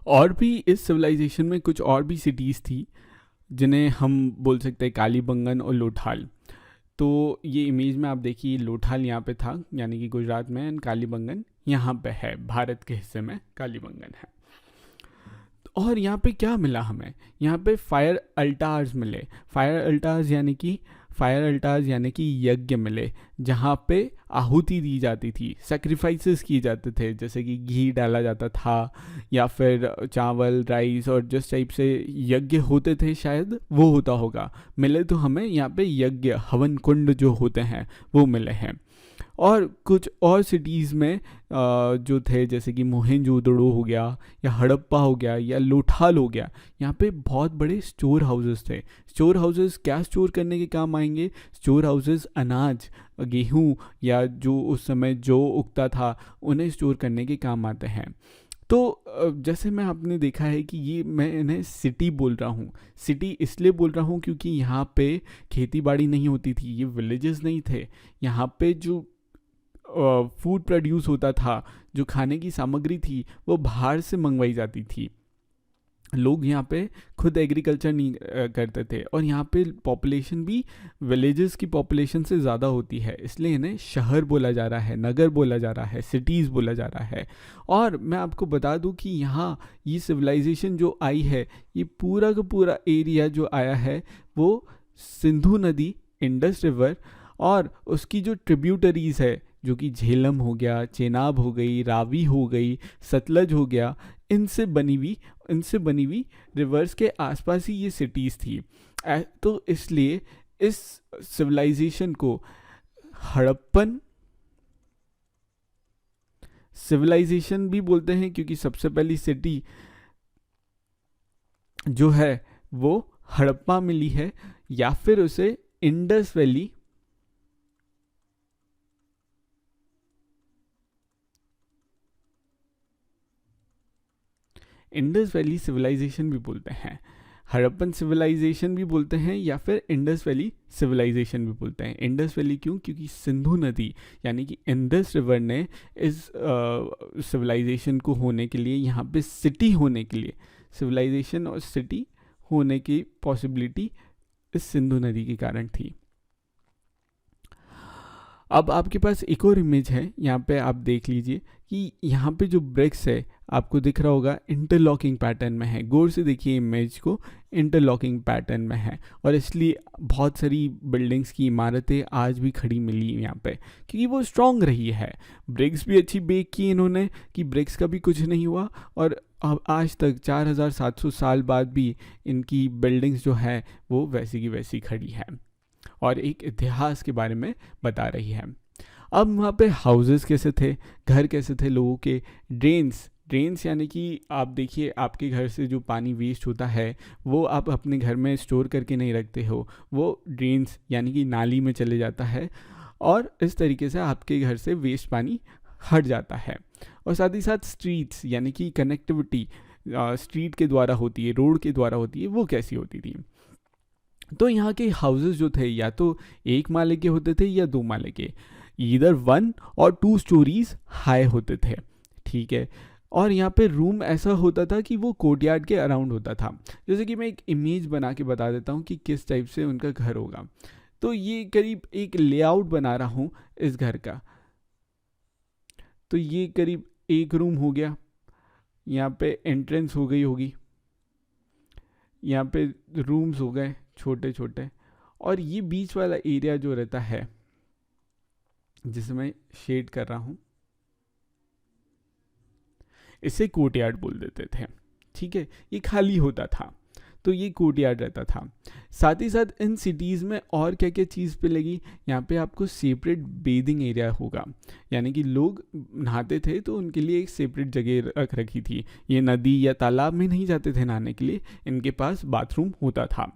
और भी इस सिविलाइजेशन में कुछ और भी सिटीज़ थी जिन्हें हम बोल सकते हैं कालीबंगन और लोथाल। तो ये इमेज में आप देखिए, लोथाल यहाँ पे था यानी कि गुजरात में, एंड कालीबंगन यहाँ पे है, भारत के हिस्से में कालीबंगन है। और यहाँ पे क्या मिला हमें, यहाँ पे फायर अल्टार्स मिले। फायर अल्टार्स यानी कि यज्ञ मिले, जहाँ पे आहुति दी जाती थी, सेक्रीफाइसेस किए जाते थे, जैसे कि घी डाला जाता था या फिर चावल राइस, और जिस टाइप से यज्ञ होते थे शायद वो होता होगा। मिले तो हमें यहाँ पे यज्ञ हवन कुंड जो होते हैं वो मिले हैं। और कुछ और सिटीज़ में जो थे, जैसे कि मोहनजोदड़ो हो गया या हड़प्पा हो गया या लोथाल हो गया, यहाँ पे बहुत बड़े स्टोर हाउसेस थे। स्टोर हाउसेस क्या स्टोर करने के काम आएंगे? स्टोर हाउसेस अनाज, गेहूँ या जो उस समय जो उगता था उन्हें स्टोर करने के काम आते हैं। तो जैसे मैं आपने देखा है कि ये मैं इन्हें सिटी बोल रहा हूँ। सिटी इसलिए बोल रहा हूँ क्योंकि यहाँ पे खेती बाड़ी नहीं होती थी, ये विलेजेस नहीं थे। यहाँ पे जो फूड प्रोड्यूस होता था, जो खाने की सामग्री थी, वो बाहर से मंगवाई जाती थी। लोग यहाँ पे खुद एग्रीकल्चर नहीं करते थे, और यहाँ पे पॉपुलेशन भी विलेजेस की पॉपुलेशन से ज़्यादा होती है, इसलिए इन्हें शहर बोला जा रहा है, नगर बोला जा रहा है, सिटीज़ बोला जा रहा है। और मैं आपको बता दूँ कि यहाँ ये सिविलाइजेशन जो आई है, ये पूरा का पूरा एरिया जो आया है वो सिंधु नदी, इंडस रिवर और उसकी जो ट्रिब्यूटरीज़ है, जो कि झेलम हो गया, चेनाब हो गई, रावी हो गई, सतलज हो गया, इनसे बनी हुई रिवर्स के आसपास ही ये सिटीज़ थी। तो इसलिए इस सिविलाइजेशन को हड़प्पन सिविलाइजेशन भी बोलते हैं, क्योंकि सबसे पहली सिटी जो है वो हड़प्पा मिली है, या फिर उसे इंडस वैली सिविलाइजेशन भी बोलते हैं, हड़प्पन सिविलाइजेशन भी बोलते हैं, या फिर इंडस वैली सिविलाइजेशन भी बोलते हैं। इंडस वैली क्यों? क्योंकि सिंधु नदी यानी कि इंडस रिवर ने इस सिविलाइजेशन को होने के लिए, यहाँ पे सिटी होने के लिए, सिविलाइजेशन और सिटी होने की पॉसिबिलिटी इस सिंधु नदी के कारण थी। अब आपके पास एक और इमेज है, यहाँ पे आप देख लीजिए कि यहाँ पे जो ब्रिक्स है आपको दिख रहा होगा इंटरलॉकिंग पैटर्न में है। गौर से देखिए इमेज को, इंटरलॉकिंग पैटर्न में है, और इसलिए बहुत सारी बिल्डिंग्स की इमारतें आज भी खड़ी मिली यहाँ पे, क्योंकि वो स्ट्रॉन्ग रही है। ब्रिक्स भी अच्छी बेक की इन्होंने कि ब्रिक्स का भी कुछ नहीं हुआ, और अब आज तक 4700 साल बाद भी इनकी बिल्डिंग्स जो है वो वैसी की वैसी खड़ी है और एक इतिहास के बारे में बता रही है। अब वहाँ पे हाउसेस कैसे थे, घर कैसे थे लोगों के? ड्रेन्स यानी कि आप देखिए, आपके घर से जो पानी वेस्ट होता है वो आप अपने घर में स्टोर करके नहीं रखते हो, वो ड्रेन्स यानी कि नाली में चले जाता है, और इस तरीके से आपके घर से वेस्ट पानी हट जाता है। और साथ ही साथ स्ट्रीट्स यानी कि कनेक्टिविटी स्ट्रीट के द्वारा होती है, रोड के द्वारा होती है, वो कैसी होती थी? तो यहाँ के हाउसेस जो थे या तो 1 माले के होते थे या 2 माले के, ईदर 1 और 2 स्टोरीज हाई होते थे, ठीक है। और यहाँ पे रूम ऐसा होता था कि वो कोर्टयार्ड के अराउंड होता था। जैसे कि मैं एक इमेज बना के बता देता हूँ कि किस टाइप से उनका घर होगा। तो ये करीब एक लेआउट बना रहा हूँ इस घर का। तो ये करीब एक रूम हो गया, यहाँ पे एंट्रेंस हो गई होगी, यहाँ पे रूम्स हो गए छोटे छोटे, और ये बीच वाला एरिया जो रहता है जिसे मैं शेड कर रहा हूँ, इसे कोर्टयार्ड बोल देते थे, ठीक है। ये खाली होता था, तो ये कोर्टयार्ड रहता था। साथ ही साथ इन सिटीज़ में और क्या क्या चीज़ पे लगी, यहाँ पे आपको सेपरेट बेदिंग एरिया होगा, यानी कि लोग नहाते थे तो उनके लिए एक सेपरेट जगह रख रखी थी। ये नदी या तालाब में नहीं जाते थे नहाने के लिए, इनके पास बाथरूम होता था।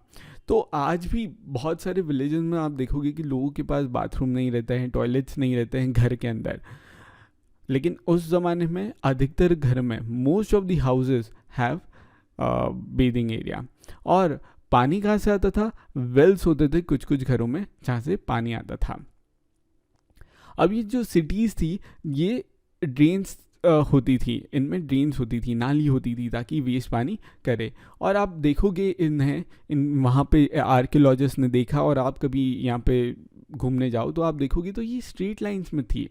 तो आज भी बहुत सारे विलेजेस में आप देखोगे कि लोगों के पास बाथरूम नहीं रहते हैं, टॉयलेट्स नहीं रहते हैं घर के अंदर, लेकिन उस ज़माने में अधिकतर घर में most of the houses have bathing area. और पानी कहाँ से आता था? वेल्स होते थे कुछ कुछ घरों में जहाँ से पानी आता था। अब ये जो सिटीज़ थी ये ड्रेन्स होती थी, इनमें ड्रेन्स होती थी, नाली होती थी ताकि वेस्ट पानी करे। और आप देखोगे इन वहाँ पे आर्कियोलॉजिस्ट ने देखा, और आप कभी यहाँ पे घूमने जाओ तो आप देखोगे तो ये स्ट्रेट लाइंस में थी,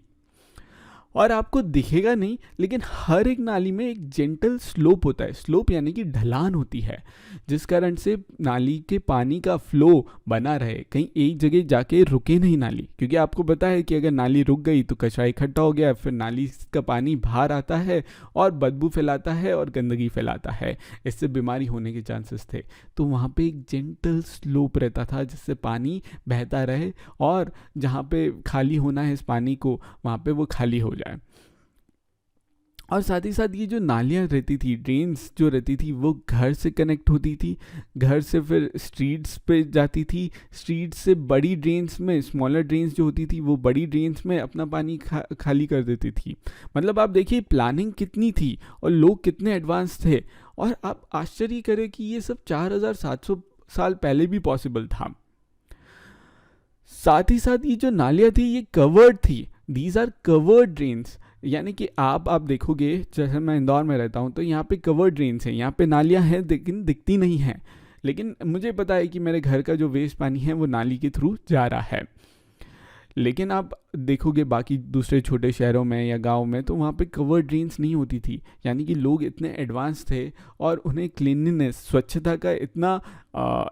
और आपको दिखेगा नहीं, लेकिन हर एक नाली में एक जेंटल स्लोप होता है। स्लोप यानी कि ढलान होती है, जिस कारण से नाली के पानी का फ्लो बना रहे, कहीं एक जगह जाके रुके नहीं नाली। क्योंकि आपको पता है कि अगर नाली रुक गई तो कचरा इकट्ठा हो गया, फिर नाली का पानी बाहर आता है और बदबू फैलाता है और गंदगी फैलाता है, इससे बीमारी होने के चांसेस थे। तो वहाँ पे एक जेंटल स्लोप रहता था जिससे पानी बहता रहे, और जहाँ पे खाली होना है इस पानी को, वहाँ पे वो खाली हो जाए। और साथ ही साथ ये जो नालियाँ रहती थी, ड्रेन्स जो रहती थी, वो घर से कनेक्ट होती थी, घर से फिर स्ट्रीट्स पे जाती थी, स्ट्रीट से बड़ी ड्रेन्स में, स्मॉलर ड्रेन्स जो होती थी वो बड़ी ड्रेन्स में अपना पानी खाली कर देती थी। मतलब आप देखिए प्लानिंग कितनी थी और लोग कितने एडवांस थे। और आप आश्चर्य करें कि ये सब 4700 साल पहले भी पॉसिबल था। साथ ही साथ ये जो नालियाँ थी ये कवर्ड थी, दीज आर कवर्ड ड्रेन्स। यानी कि आप देखोगे, जैसे मैं इंदौर में रहता हूँ तो यहाँ पे कवर्ड ड्रेन्स हैं, यहाँ पे नालियाँ हैं लेकिन दिखती नहीं हैं। लेकिन मुझे पता है कि मेरे घर का जो वेस्ट पानी है वो नाली के थ्रू जा रहा है। लेकिन आप देखोगे बाकी दूसरे छोटे शहरों में या गांव में तो वहाँ पे कवर्ड ड्रेन्स नहीं होती थी। यानी कि लोग इतने एडवांस थे और उन्हें क्लीनलीनेस, स्वच्छता का इतना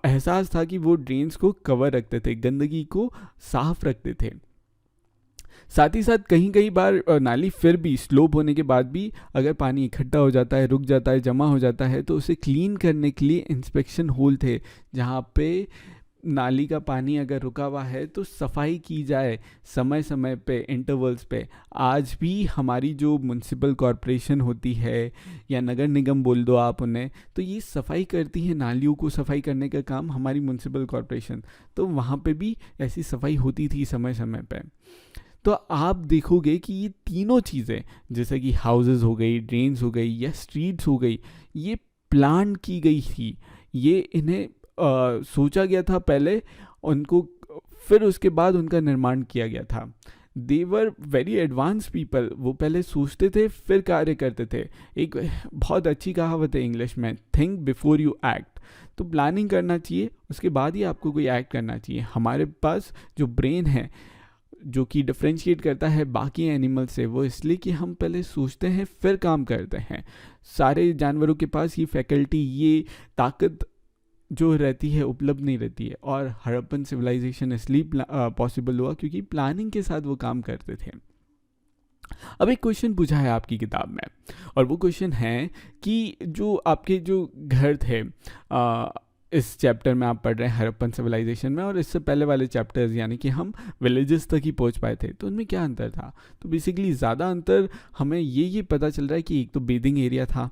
एहसास था कि वो ड्रेन्स को कवर रखते थे, गंदगी को साफ रखते थे। साथ ही साथ कहीं बार नाली फिर भी स्लोप होने के बाद भी अगर पानी इकट्ठा हो जाता है, रुक जाता है, जमा हो जाता है, तो उसे क्लीन करने के लिए इंस्पेक्शन होल थे, जहाँ पे नाली का पानी अगर रुका हुआ है तो सफाई की जाए समय समय पे, इंटरवल्स पे। आज भी हमारी जो म्युनिसिपल कॉरपोरेशन होती है या नगर निगम बोल दो आप उन्हें, तो ये सफाई करती है, नालियों को सफाई करने का काम हमारी म्युनिसिपल कॉरपोरेशन। तो वहाँ पे भी ऐसी सफाई होती थी समय समय पे। तो आप देखोगे कि ये तीनों चीज़ें, जैसे कि हाउसेस हो गई, ड्रेन्स हो गई या स्ट्रीट्स हो गई, ये प्लान की गई थी। ये इन्हें सोचा गया था पहले, उनको फिर उसके बाद उनका निर्माण किया गया था। दे वर वेरी एडवांस पीपल, वो पहले सोचते थे फिर कार्य करते थे। एक बहुत अच्छी कहावत है इंग्लिश में, थिंक बिफोर यू एक्ट। तो प्लानिंग करना चाहिए, उसके बाद ही आपको कोई एक्ट करना चाहिए। हमारे पास जो ब्रेन है जो कि डिफ्रेंशिएट करता है बाकी एनिमल से, वो इसलिए कि हम पहले सोचते हैं फिर काम करते हैं। सारे जानवरों के पास ये फैकल्टी, ये ताकत जो रहती है उपलब्ध नहीं रहती है। और हड़प्पन सिविलाइजेशन इसलिए पॉसिबल हुआ क्योंकि प्लानिंग के साथ वो काम करते थे। अब एक क्वेश्चन पूछा है आपकी किताब में, और वो क्वेश्चन है कि जो आपके जो घर थे, इस चैप्टर में आप पढ़ रहे हैं हड़प्पन सिविलाइजेशन में, और इससे पहले वाले चैप्टर्स यानी कि हम विलेजेस तक ही पहुंच पाए थे, तो उनमें क्या अंतर था? तो बेसिकली ज़्यादा अंतर हमें ये पता चल रहा है कि एक तो बेदिंग एरिया था,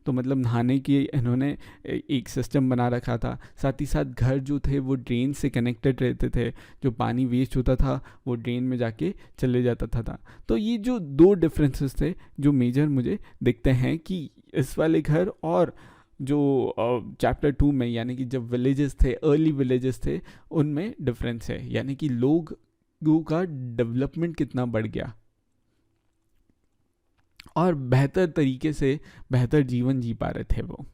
तो मतलब नहाने की इन्होंने एक सिस्टम बना रखा था। साथ ही साथ घर जो थे वो ड्रेन से कनेक्टेड रहते थे, जो पानी वेस्ट होता था वो ड्रेन में जाके चले जाता था। तो ये जो दो डिफरेंसेस थे जो मेजर मुझे दिखते हैं कि इस वाले घर और जो चैप्टर 2 में, यानी कि जब विलेजेस थे, अर्ली विलेजेस थे, उनमें डिफरेंस है। यानी कि लोगों का डेवलपमेंट कितना बढ़ गया और बेहतर तरीके से बेहतर जीवन जी पा रहे थे वो।